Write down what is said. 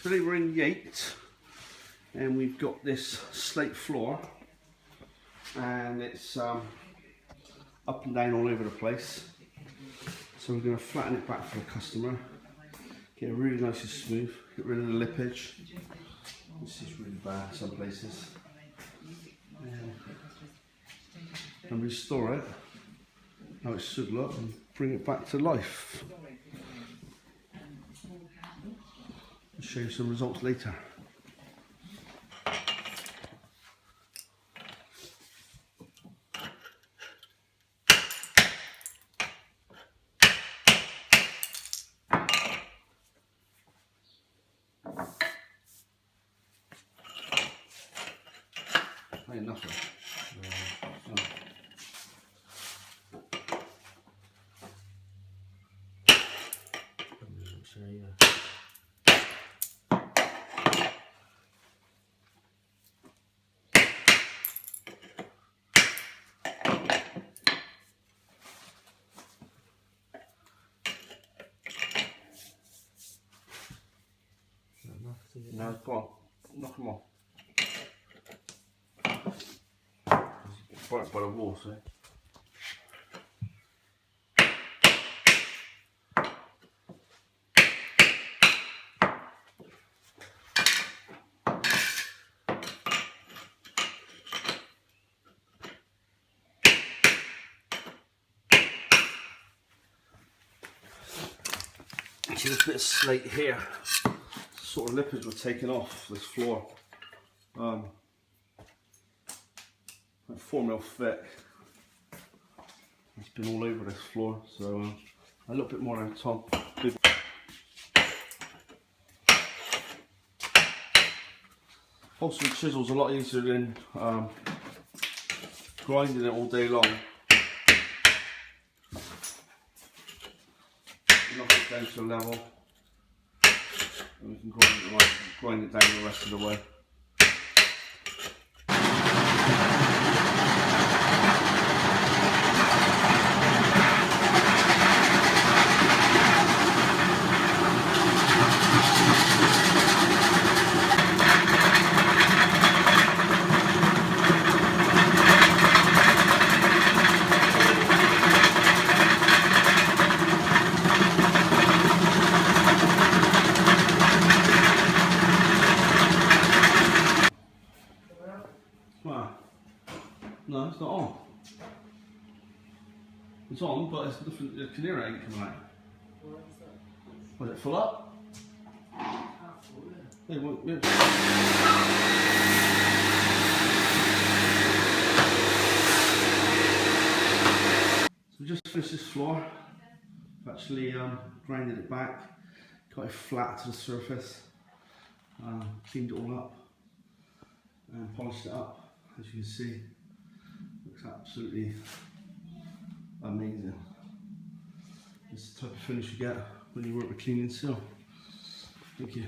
Today we're in Yate and we've got this slate floor and it's up and down all over the place. So we're going to flatten it back for the customer, get it really nice and smooth, get rid of the lippage. This is really bad in some places. And restore it how it should look and bring it back to life. I'll show you some results later. Ain't nothing. No, go on, knock them off. Right by the wall, see? See this bit of slate here, sort of lippage were taken off this floor. Like 4 mil thick. It's been all over this floor, so a little bit more on top. Also, the chisel's a lot easier than grinding it all day long. Knock it down to a level, and we can grind it down the rest of the way. No, it's not on. It's on, but it's different. The canary ain't coming out. Was it full up? Yeah, well, yeah. So we just finished this floor. I've actually grinded it back, got it flat to the surface, cleaned it all up, and polished it up. As you can see, looks absolutely amazing. It's the type of finish you get when you work with cleaning steel. Thank you.